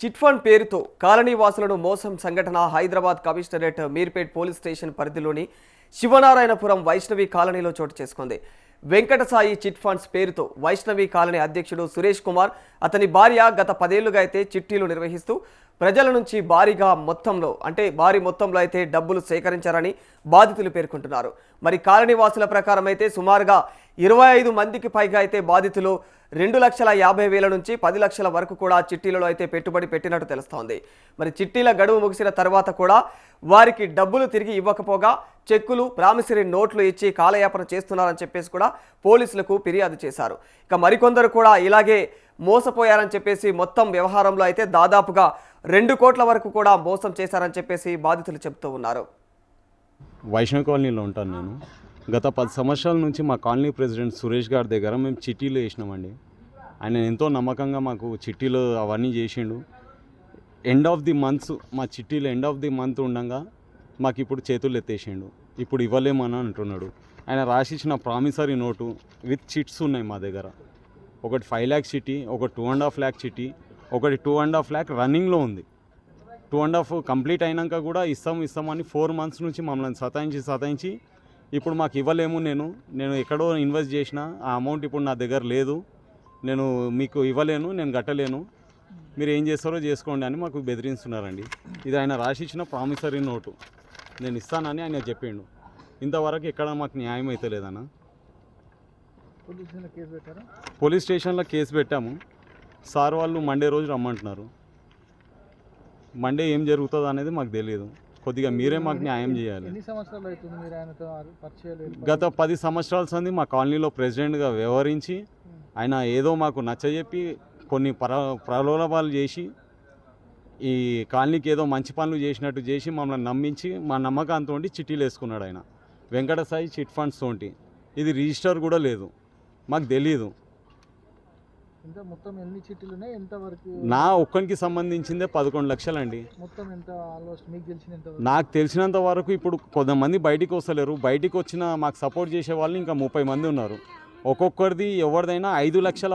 Chit fund పేరుతో colony వాసులను మోసం సంఘటన Hyderabad commissionerate Meerpet police station పరిధిలోని శివనారాయణపురం వైష్ణవి కాలనీలో చోటు చేసుకుంది. వెంకటసాయి చిట్ ఫండ్స్ పేరుతో వైష్ణవి కాలనీ అధ్యక్షుడు సురేష్ కుమార్, అతని భార్య గత 10 ఏళ్లుగా అయితే చిట్టీలు నిర్వహిస్తూ ప్రజల నుంచి భారీ మొత్తంలో అయితే డబ్బులు సేకరించారని బాధితులు పేర్కొంటున్నారు. మరి కాలనీ వాసుల ప్రకారం అయితే సుమారుగా 25 మందికి పైగా అయితే బాధితులు 2,50,000 నుంచి 10 లక్షల వరకు కూడా చిట్టీలలో అయితే పెట్టుబడి పెట్టినట్టు తెలుస్తోంది. మరి చిట్టీల గడువు ముగిసిన తర్వాత కూడా వారికి డబ్బులు తిరిగి ఇవ్వకపోగా చెక్కులు, ప్రామిసరీ నోట్లు ఇచ్చి కాలయాపన చేస్తున్నారని చెప్పేసి కూడా పోలీసులకు ఫిర్యాదు చేశారు. ఇక మరికొందరు కూడా ఇలాగే మోసపోయారని చెప్పేసి మొత్తం వ్యవహారంలో అయితే దాదాపుగా 2 కోట్ల వరకు కూడా మోసం చేశారని చెప్పేసి బాధితులు చెబుతూ ఉన్నారు. వైష్ణవ్ కాలనీలో ఉంటాను నేను. గత 10 సంవత్సరాల నుంచి మా కాలనీ ప్రెసిడెంట్ సురేష్ గారి దగ్గర మేము చిట్టీలు వేసినామండి. ఆయన ఎంతో నమ్మకంగా మాకు చిట్టీలు అవన్నీ చేసిండు. ఎండ్ ఆఫ్ ది మంత్స్ మా చిట్టీలు ఎండ్ ఆఫ్ ది మంత్ ఉండగా మాకు ఇప్పుడు చేతులు ఎత్తేసిండు. ఇప్పుడు ఇవ్వలేమని అంటున్నాడు. ఆయన రాసిచ్చిన ప్రామిసరీ నోటు విత్ చిట్స్ ఉన్నాయి మా దగ్గర. ఒకటి 5 lakhs చిట్టి, ఒకటి 2.5 lakh చిట్టి, ఒకటి 2.5 lakh రన్నింగ్లో ఉంది. 2.5 కంప్లీట్ అయినాక కూడా ఇస్తామని 4 months నుంచి మమ్మల్ని సతాయించి ఇప్పుడు మాకు ఇవ్వలేము, నేను ఎక్కడో ఇన్వెస్ట్ చేసిన ఆ అమౌంట్ ఇప్పుడు నా దగ్గర లేదు, నేను మీకు ఇవ్వలేను, నేను కట్టలేను, మీరు ఏం చేస్తారో చేసుకోండి అని మాకు బెదిరిస్తున్నారండి. ఇది ఆయన రాసిచ్చిన ప్రామిసరీ నోటు, నేను ఇస్తానని ఆయన చెప్పిండు. ఇంతవరకు ఎక్కడ మాకు న్యాయం అయితే లేదన్న. పోలీస్ స్టేషన్లో కేసు పెట్టాము. సార్ వాళ్ళు మండే రోజు రమ్మంటున్నారు. మండే ఏం జరుగుతుందో అనేది మాకు తెలియదు. కొద్దిగా మీరే మాకు న్యాయం చేయాలి. గత 10 సంవత్సరాల సంది మా కాలనీలో ప్రెసిడెంట్గా వ్యవహరించి ఆయన ఏదో మాకు నచ్చజెప్పి కొన్ని ప్రలోభాలు చేసి ఈ కాలనీకి ఏదో మంచి పనులు చేసినట్టు చేసి మమ్మల్ని నమ్మించి మా నమ్మకంతో చిట్టీలు వేసుకున్నాడు ఆయన. వెంకటసాయి చిట్ ఫండ్స్ తోటి ఇది రిజిస్టర్ కూడా లేదు, మాకు తెలియదు. మొత్తం ఎన్ని చిట్టీలు ఉన్నాయి, ఎంత వరకు? నా ఒక్కరికి సంబంధించిందే 11 లక్షలండి. మొత్తం ఎంత ఆల్మోస్ట్ మీకు తెలిసినంత? నాకు తెలిసినంత వరకు ఇప్పుడు కొంతమంది బయటికి వస్తలేరు. బయటికి వచ్చిన మాకు సపోర్ట్ చేసే వాళ్ళు ఇంకా 30 మంది ఉన్నారు. ఒక్కొక్కరిది ఎవరిదైనా 5 లక్షల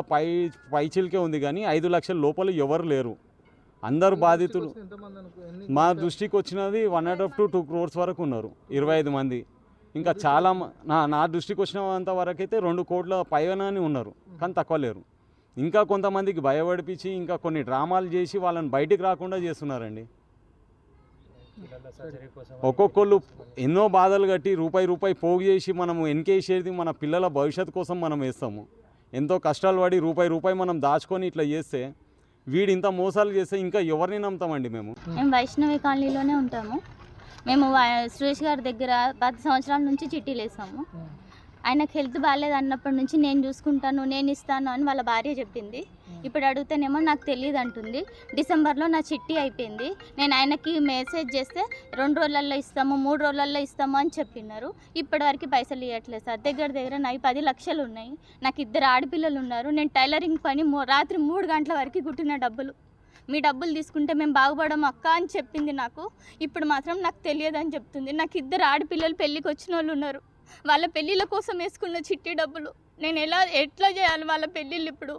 పైచిలకే ఉంది, కానీ 5 లక్షల లోపల ఎవరు లేరు. అందరు బాధితులు మా దృష్టికి వచ్చినది 1.5 to 2 crores వరకు ఉన్నారు. 25 మంది. ఇంకా చాలా నా దృష్టికి వచ్చినంత వరకు అయితే 2 కోట్ల పైన ఉన్నారు, కానీ తక్కువ లేరు. ఇంకా కొంతమందికి భయపడిపించి ఇంకా కొన్ని డ్రామాలు చేసి వాళ్ళని బయటికి రాకుండా చేస్తున్నారండి. ఒక్కొక్కళ్ళు ఎన్నో బాధలు కట్టి రూపాయి పోగు చేసి మనము ఎన్కేసేది మన పిల్లల భవిష్యత్తు కోసం మనం వేస్తాము. ఎంతో కష్టాలు పడి రూపాయి మనం దాచుకొని ఇట్లా చేస్తే వీడు ఇంత మోసాలు చేస్తే ఇంకా ఎవరిని నమ్ముతామండి? మేము వైష్ణవి కాలనీలోనే ఉంటాము. మేము సురేష్ గారి దగ్గర 10 సంవత్సరాల నుంచి చిట్టీలు వేసాము. ఆయనకు హెల్త్ బాగాలేదు అన్నప్పటి నుంచి నేను చూసుకుంటాను, నేను ఇస్తాను అని వాళ్ళ భార్య చెప్పింది. ఇప్పుడు అడిగితేనేమో నాకు తెలియదు అంటుంది. డిసెంబర్లో నా చిట్టి అయిపోయింది. నేను ఆయనకి మెసేజ్ చేస్తే 2 రోజులలో ఇస్తాము, 3 రోజులలో ఇస్తాము అని చెప్పినారు. ఇప్పటివరకు పైసలు ఇవ్వట్లేదు సార్. దగ్గర నాకు 10 లక్షలు ఉన్నాయి. నాకు 2 ఆడపిల్లలు ఉన్నారు. నేను టైలరింగ్ పని రాత్రి 3 గంటల వరకు కుట్టిన డబ్బులు. మీ డబ్బులు తీసుకుంటే మేము బాగుపడము అక్క అని చెప్పింది నాకు. ఇప్పుడు మాత్రం నాకు తెలియదు అని చెప్తుంది. నాకు 2 ఆడపిల్లలు పెళ్ళికి వచ్చిన వాళ్ళు ఉన్నారు. వాళ్ళ పెళ్ళిళ్ళ కోసం వేసుకున్న చిట్టి డబ్బులు నేను ఎట్లా చేయాలి వాళ్ళ పెళ్ళిళ్ళు? ఇప్పుడు